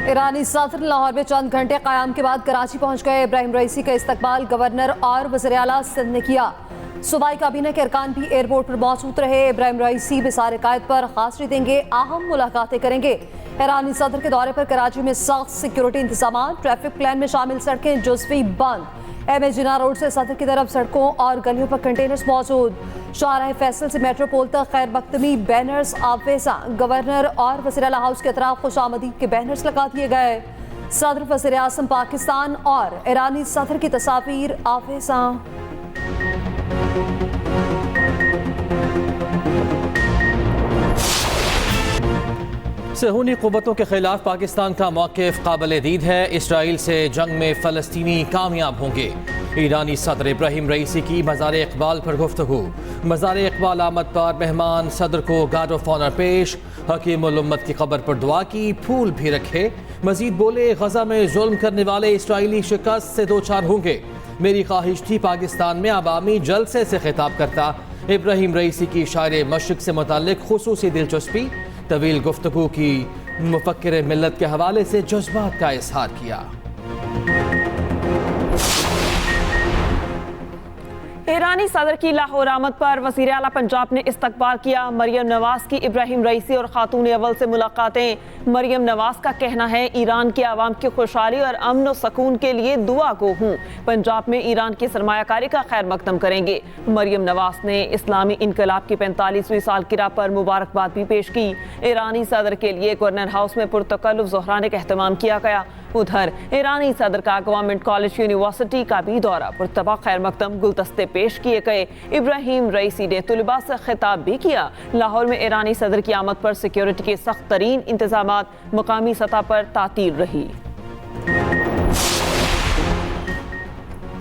ईरानी सदर लाहौर में चंद घंटे क़याम के बाद कराची पहुंच गए। इब्राहिम रईसी का इस्तकबाल गवर्नर और वज़ीर आला सिंध ने किया। सूबाई काबीना के अरकान भी एयरपोर्ट पर मौजूद रहे। इब्राहिम रईसी बिसार कायद पर हाज़िरी देंगे, अहम मुलाकातें करेंगे। ईरानी सदर के दौरे पर कराची में सख्त सिक्योरिटी इंतजाम, ट्रैफिक प्लान में शामिल सड़कें जुज़वी बंद। एम जिना रोड से सदर की तरफ सड़कों और गलियों पर कंटेनर्स मौजूद। शाहराह फैसल से मेट्रोपोल तक खैर मकदमी बैनर्स आवेजा। गवर्नर और वज़ीर आला हाउस के अतराफ खुशामदीद के बैनर्स लगा दिए गए। सदर वज़ीर आज़म पाकिस्तान और ईरानी सदर की तस्वीर आवेजा। सहूनी क़ुव्वतों के खिलाफ पाकिस्तान का मौक़िफ़ काबिल दीद है। इसराइल से जंग में फ़लस्तीनी कामयाब होंगे। ईरानी सदर इब्राहिम रईसी की मज़ार इक़बाल पर गुफ्तगू। मज़ार इक़बाल आमद पर मेहमान सदर को गार्ड ऑफ ऑनर पेश। हकीमुल उम्मत की कब्र पर दुआ की, फूल भी रखे। मजीद बोले, गज़ा में जुल्म करने वाले इसराइली शिकस्त से दो चार होंगे। मेरी ख्वाहिश थी पाकिस्तान में अवामी जलसे से खिताब करता। इब्राहिम रईसी की शायर मशरिक़ से मुताल्लिक़ खुसूसी दिलचस्पी। तवील गुफ्तगू की, मुफक्किर मिल्लत के हवाले से जज्बात का इजहार किया। ईरानी सदर की लाहौर आमद पर वज़ीर आला पंजाब ने इस्तकबाल किया। मरियम नवाज की इब्राहिम रईसी और खातून अव्वल से मुलाकातें। मरियम नवाज का कहना है, ईरान के आवाम की खुशहाली और अमन व सकून के लिए दुआ गो हूँ। पंजाब में ईरान की सरमायाकारी का खैर मकदम करेंगे। मरियम नवाज ने इस्लामी इनकलाब की 45वीं सालगिरह पर मुबारकबाद भी पेश की। ईरानी सदर के लिए गवर्नर हाउस में पुरतकल्लुफ़ ज़ोहराने का एहतमाम किया गया। उधर ईरानी सदर का गवर्नमेंट कॉलेज यूनिवर्सिटी का भी दौरा, पुरतबा खैर मकदम, गुलदस्ते पेश किए गए। इब्राहिम रईसी ने तुलबा से खिताब भी किया। लाहौर में ईरानी सदर की आमद पर सिक्योरिटी के सख्त तरीन इंतजामात, मुकामी सतह पर तातील रही।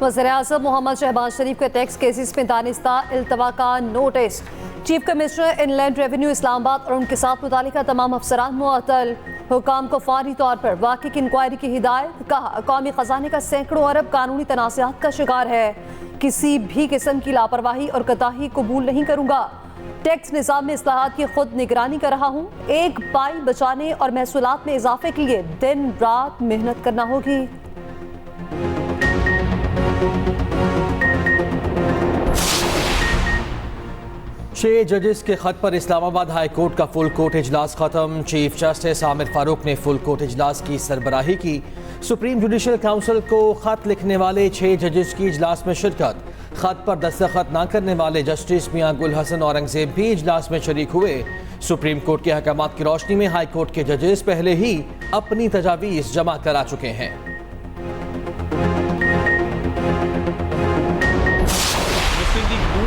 वज़ीर आज़म मोहम्मद शहबाज शरीफ के टैक्स केसेस में दानिस्ता इल्तवा का notice. Chief commissioner inland revenue Islamabad और उनके साथ मुतालिका तमाम अफसरान मुअत्तल। हुकाम को फौरी तौर पर वाक़ई की इंक्वायरी की हिदायत। कहा, कौमी खजाने का सैकड़ों अरब कानूनी तनाज़ात का शिकार है। किसी भी किस्म की लापरवाही और कोताही कबूल नहीं करूँगा। टैक्स निज़ाम में इस्लाहात की खुद निगरानी कर रहा हूँ। एक पाई बचाने और महसूलात में इजाफे के लिए दिन रात मेहनत करना होगी। 6 जजेस के खत पर इस्लामाबाद हाई कोर्ट का फुल कोर्ट इजलास खत्म। चीफ जस्टिस आमिर फारूक ने फुल कोर्ट इजलास की सरबराही की। सुप्रीम जुडिशल काउंसिल को खत लिखने वाले 6 जजेस की इजलास में शिरकत। खत पर दस्तखत न करने वाले जस्टिस मियां गुल हसन औरंगजेब भी इजलास में शरीक हुए। सुप्रीम कोर्ट के अहकामात की रोशनी में हाई कोर्ट के जजेस पहले ही अपनी तजावीज़ जमा करा चुके हैं।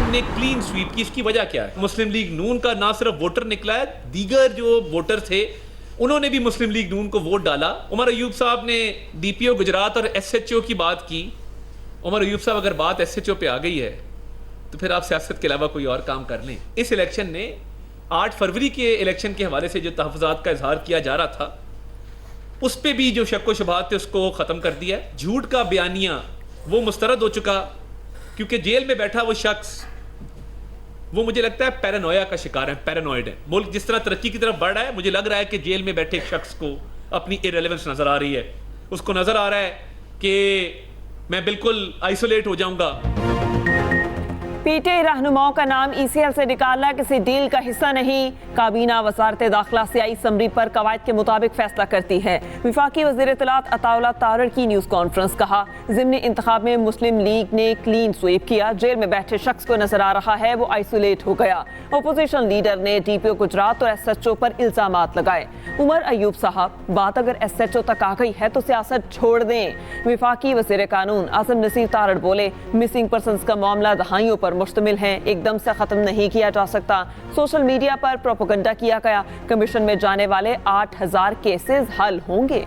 ने क्लीन स्वीप की, इसकी वजह क्या है? मुस्लिम लीग नून का ना सिर्फ वोटर निकला है, दीगर जो वोटर थे उन्होंने भी मुस्लिम लीग नून को वोट डाला। उमर अयूब साहब ने डीपीओ गुजरात और एसएचओ की बात की। उमर अयूब साहब, अगर बात एसएचओ पे आ गई है तो फिर आप सियासत के अलावा कोई और काम कर लें। इस इलेक्शन ने 8 फरवरी के इलेक्शन के हवाले से जो तहफ़्फ़ुज़ात का इजहार किया जा रहा था उस पर भी जो शक व शुबहात थे उसको ख़त्म कर दिया। झूठ का बयानिया वो मुस्तरद हो चुका, क्योंकि जेल में बैठा वो शख्स, वो मुझे लगता है पैरानोया का शिकार है, पैरानॉइड है। मुल्क जिस तरह तरक्की की तरफ बढ़ रहा है, मुझे लग रहा है कि जेल में बैठे एक शख्स को अपनी इररिलेवेंस नजर आ रही है। उसको नजर आ रहा है कि मैं बिल्कुल आइसोलेट हो जाऊंगा। पीटीआई रहनुमाओं का नाम ईसीएल से निकालना किसी डील का हिस्सा नहीं। काबीना वजारत दाखिला से आई समरी पर कवायद के मुताबिक फैसला करती है। वफाकी वज़ीर इत्तलात अताउल्लाह तारड़ की न्यूज़ कॉन्फ्रेंस। कहा, ज़िमनी इंतखाब में मुस्लिम लीग ने क्लीन स्वीप किया। जेल में बैठे शख्स को नजर आ रहा है वो आइसोलेट हो गया। अपोजिशन लीडर ने डीपीओ गुजरात और एसएचओ पर इल्जामात लगाए। उमर अयूब साहब, बात अगर एसएचओ तक आ गई है तो सियासत छोड़ दें। वफाकी वज़ीर कानून आज़म नसीर तारड़ बोले, मिसिंग पर्सन्स का मामला दहाइयों पर मुश्तमिल है, एकदम से खत्म नहीं किया जा सकता। सोशल मीडिया पर प्रोपेगेंडा किया गया। कमीशन में जाने वाले 8000 केसेस हल होंगे।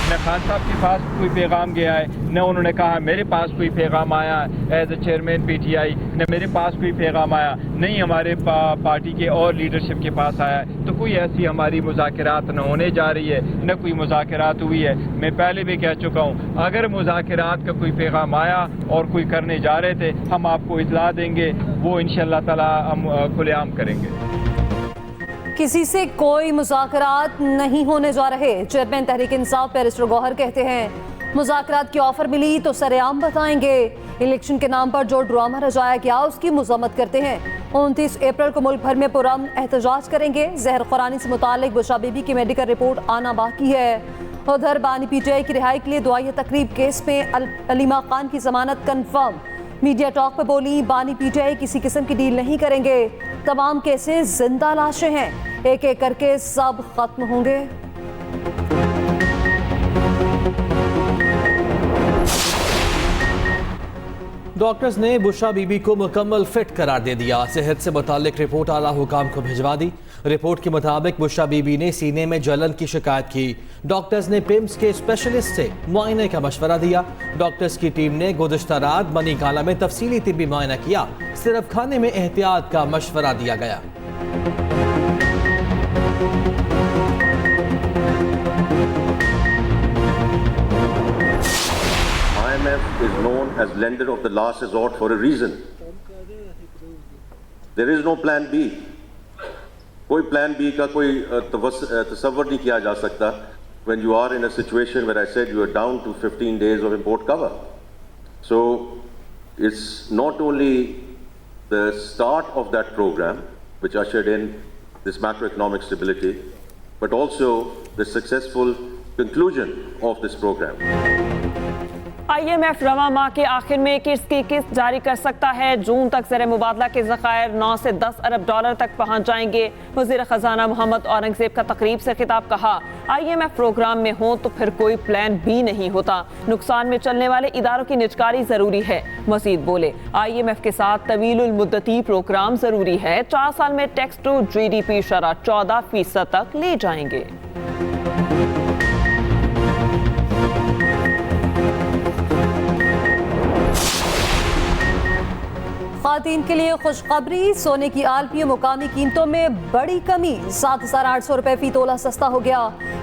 मैं खान साहब के पास कोई पैगाम गया है, न उन्होंने कहा मेरे पास कोई पैगाम आया एज ए चेयरमैन पीटीआई, न मेरे पास कोई पैगाम आया, नहीं हमारे पार्टी के और लीडरशिप के पास आया है। तो कोई ऐसी हमारी मुज़ाकरात न होने जा रही है, न कोई मुज़ाकरात हुई है। मैं पहले भी कह चुका हूँ, अगर मुज़ाकरात का कोई पैगाम आया और कोई करने जा रहे थे, हम आपको इतला देंगे, वो इंशाअल्लाह ताला हम खुलेआम करेंगे। किसी से कोई मुज़ाकरात नहीं होने जा रहे। चेयरमैन तहरीक इंसाफ बैरिस्टर गौहर कहते हैं मुज़ाकरात की ऑफर मिली तो सरेआम बताएंगे। इलेक्शन के नाम पर जो ड्रामा रचाया गया उसकी मज़म्मत करते हैं। 29 अप्रैल को मुल्क भर में पुरअमन एहतजाज करेंगे। जहर खुरानी से मुतालिक बुशरा बीबी की मेडिकल रिपोर्ट आना बाकी है। उधर बानी पीटीआई की रिहाई के लिए दुआया तकरीब केस में अलीमा खान की जमानत कन्फर्म। मीडिया टॉक पर बोली बानी पीटीआई किसी किस्म की डील नहीं करेंगे। तमाम केसेस जिंदा लाशें हैं, एक एक करके सब खत्म होंगे। डॉक्टर्स ने बुशरा बीबी को मुकम्मल फिट करार दे दिया। सेहत से मुतालिक रिपोर्ट आला हुकाम को भिजवा दी। रिपोर्ट के मुताबिक बुशरा बीबी ने सीने में जलन की शिकायत की। डॉक्टर्स ने पिम्स के स्पेशलिस्ट से मुआयने का मशवरा दिया। डॉक्टर्स की टीम ने गुज़िश्ता रात बनी काला में तफसीली तिब्बी मुआयना किया। सिर्फ खाने में एहतियात का मशवरा दिया गया। IMF is known as lender of the last resort for a reason. There is no plan B. कोई प्लान बी का कोई तसव्वुर नहीं किया जा सकता when you are in a situation where I said you are down to 15 days of import cover. So it's not only the start of that program which ushered in this macroeconomic stability, but also the successful conclusion of this program. IMF रवा माह के आखिर में किस्त की किस्त जारी कर सकता है। जून तक ज़र मुबादला के ज़खायर 9 से 10 अरब डॉलर तक पहुंच जाएंगे। वज़ीर ख़जाना मोहम्मद औरंगज़ेब का तकरीब से खिताब कहा, IMF प्रोग्राम में हो तो फिर कोई प्लान बी नहीं होता। नुकसान में चलने वाले इदारों की निजकारी ज़रूरी है। मज़ीद बोले, IMF के साथ तवीलुल मुद्दती प्रोग्राम ज़रूरी है। 4 साल में टैक्स टू GDP शरह 14% तक ले जाएंगे। खातीन के लिए खुशखबरी, सोने की आलपी मुकामी कीमतों में बड़ी कमी। 7,800 रुपए फी तोला सस्ता हो गया।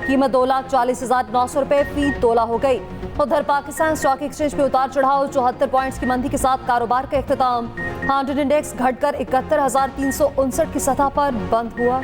कीमत 2,40,900 रुपए फी तोला हो गई। उधर पाकिस्तान स्टॉक एक्सचेंज में उतार चढ़ाव, 74 पॉइंट्स की मंदी के साथ कारोबार का इख्तिताम। हार्ड इंडेक्स घटकर 71,359 की सतह पर बंद हुआ।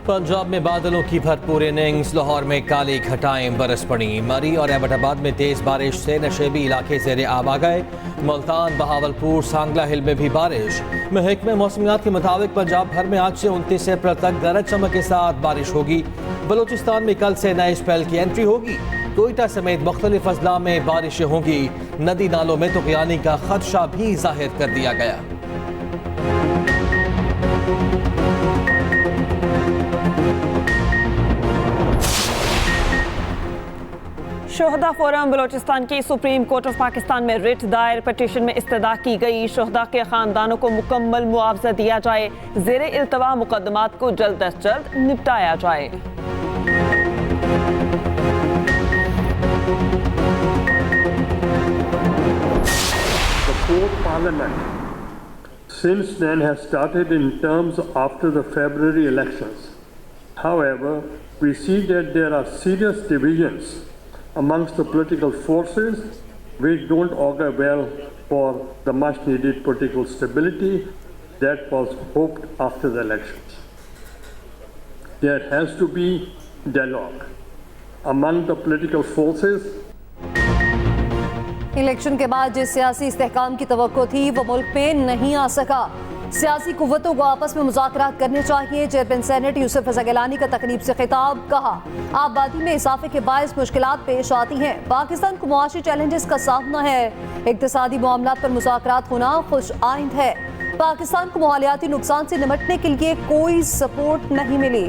पंजाब में बादलों की भरपूर इनिंग्स। लाहौर में काली घटाएं बरस पड़ी। मरी और एबटाबाद में तेज बारिश से नशेबी इलाके ज़ेरे आब आ गए। मुल्तान, बहावलपुर, सांगला हिल में भी बारिश। महकमे मौसमियात के मुताबिक पंजाब भर में आज से 29 अप्रैल तक गरज चमक के साथ बारिश होगी। बलूचिस्तान में कल से नए स्पेल की एंट्री होगी। कोयटा समेत मुख्तलिफ अजला में बारिशें होंगी। नदी नालों में तुग़यानी का खदशा भी जाहिर कर दिया गया। शोहदा फोरम बलोचिस्तान की सुप्रीम कोर्ट ऑफ पाकिस्तान में रिट दायर पिटीशन में इस्तदा की गई। शोहदा के खानदानों को मुकम्मल मुआवजा दिया जाए। ज़ेरे इल्तवा मुकदमात को जल्द अज जल्द निपटाया जाए। The fourth parliament since then has started in terms after the February elections. However, we see that there are serious divisions amongst the political forces which don't augur well for the much needed political stability that was hoped after the elections. There has to be dialogue among the political forces. Election के बाद जिस सियासी इस्तेहकाम की तवक्को थी वो मुल्क में नहीं आ सका। सियासी कुव्वतों को आपस में मुज़ाकरात करने चाहिए। चेयरमैन सेनेट यूसुफ रज़ा गिलानी का तकरीब से खिताब, कहा आबादी में इजाफे के बायस मुश्किलात पेश आती हैं। पाकिस्तान को मुआशी चैलेंजेस का सामना है। इक्तिसादी मामलात पर मुज़ाकरात होना खुश आइंद है। पाकिस्तान को मालियाती नुकसान से निपटने के लिए कोई सपोर्ट नहीं मिली।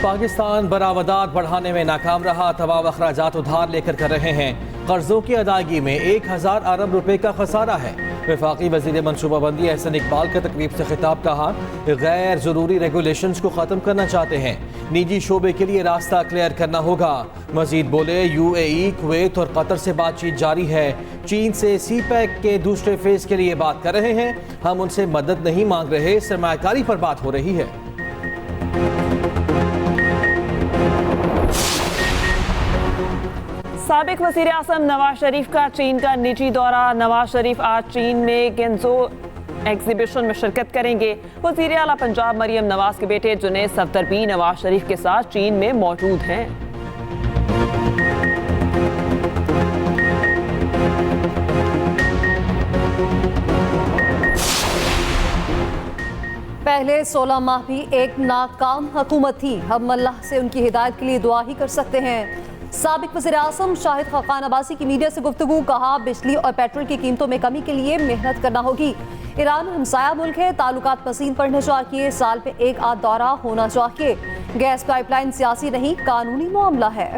पाकिस्तान बरामदात बढ़ाने में नाकाम रहा। तमाम अखराजात उधार लेकर कर रहे हैं। कर्जों की अदायगी में 1000 अरब रुपए का खसारा है। वफाकी वजीर मनसूबाबंदी एहसन इकबाल का तकरीब से खिताब कहा, गैर जरूरी रेगुलेशंस को ख़त्म करना चाहते हैं। निजी शोबे के लिए रास्ता क्लियर करना होगा। मजीद बोले, UAE, कुवैत और कतर से बातचीत जारी है। चीन से CPEC के दूसरे फेज के लिए बात कर रहे हैं। हम उनसे मदद नहीं मांग रहे, सरमायाकारी पर बात हो रही है। साबिक वज़ीर आज़म नवाज शरीफ का चीन का निजी दौरा। नवाज शरीफ आज चीन में गेंजो एग्जीबिशन में शिरकत करेंगे। वज़ीर आला पंजाब मरियम नवाज के बेटे जुनैद सफदर भी नवाज शरीफ के साथ चीन में मौजूद हैं। पहले 16 माह भी एक नाकाम हुकूमत थी। हम अल्लाह से उनकी हिदायत के लिए दुआ ही कर सकते हैं। साबिक वज़ीर आज़म शाहिद खाकान अब्बासी की मीडिया से गुफ्तगू। कहा, बिजली और पेट्रोल की कीमतों में कमी के लिए मेहनत करना होगी। ईरान हमसाया मुल्क है, ताल्लुकात मज़ीद बढ़ने चाहिए। साल में एक आध दौरा होना चाहिए। गैस पाइपलाइन सियासी नहीं, कानूनी मामला है।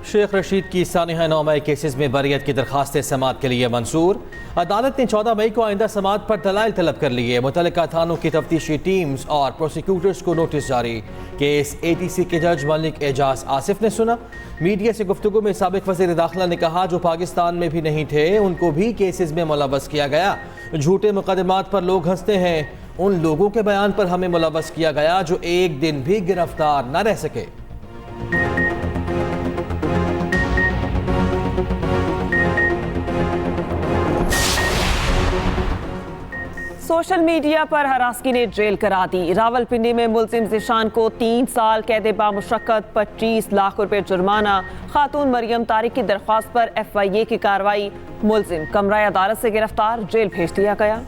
शेख रशीद की सानिया 9 मई केसेस में बरियत की दरखास्तें समाअत के लिए मंसूर। अदालत ने 14 मई को आइंदा समाअत पर दलाइल तलब कर लिए। मुतल्लिका थानों की तफ्तीशी टीम्स और प्रोसिक्यूटर्स को नोटिस जारी। केस ATC के जज मलिक एजाज आसिफ ने सुना। मीडिया से गुफ्तगू में साबिक वज़ीर दाखिला ने कहा, जो पाकिस्तान में भी नहीं थे उनको भी केसेस में मुलव्वस किया गया। झूठे मुकदमात पर लोग हंसते हैं, उन लोगों के बयान पर हमें मुलव्वस किया गया जो एक दिन भी गिरफ्तार न रह सके। सोशल मीडिया पर हरासगी ने जेल करा दी। रावलपिंडी में मुलजिम ज़िशान को 3 साल कैद बामुशक्कत 25 लाख रुपए जुर्माना। खातून मरियम तारिक की दरख्वास्त पर FIA की कार्रवाई। मुलजिम कमरा अदालत से गिरफ्तार, जेल भेज दिया गया।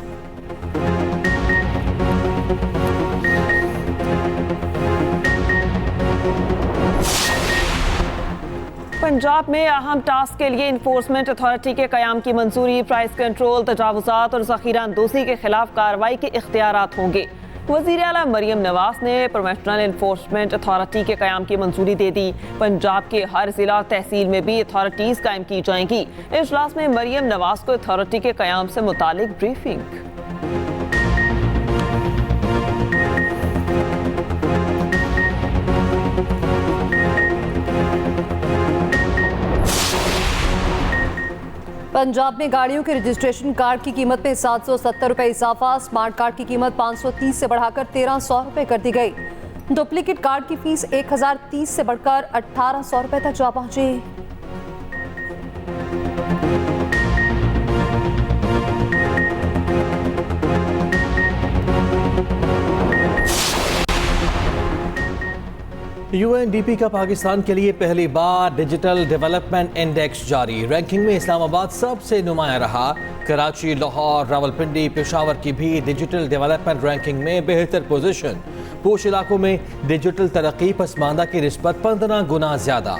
पंजाब में अहम टास्क के लिए इन्फोर्समेंट अथॉरिटी के क़याम की मंजूरी। प्राइस कंट्रोल, तजावुज़ात और ज़ख़ीरा अंदोज़ी के खिलाफ कार्रवाई के इख्तियारात होंगे। वज़ीर आला मरियम नवाज ने प्रोफेशनल इन्फोर्समेंट अथॉरिटी के क़याम की मंजूरी दे दी। पंजाब के हर ज़िला और तहसील में भी अथॉरिटीज़ कायम की जाएंगी। इजलास में मरियम नवाज को अथॉरिटी के क़याम से मुतालिक ब्रीफिंग। पंजाब में गाड़ियों के रजिस्ट्रेशन कार्ड की कीमत में 770 रुपए इजाफा। स्मार्ट कार्ड की कीमत 530 से बढ़ाकर 1300 रुपए कर दी गई। डुप्लीकेट कार्ड की फीस 1030 से बढ़कर 1800 रुपए तक जा पहुंची। UNDP का पाकिस्तान के लिए पहली बार डिजिटल डेवलपमेंट इंडेक्स जारी। रैंकिंग में इस्लामाबाद सबसे नुमायां रहा। कराची, लाहौर, रावलपिंडी, पेशावर की भी डिजिटल डेवलपमेंट रैंकिंग में बेहतर पोजीशन। पूछ इलाकों में डिजिटल तरक्की पसमानदा की निस्बत 15 गुना ज्यादा।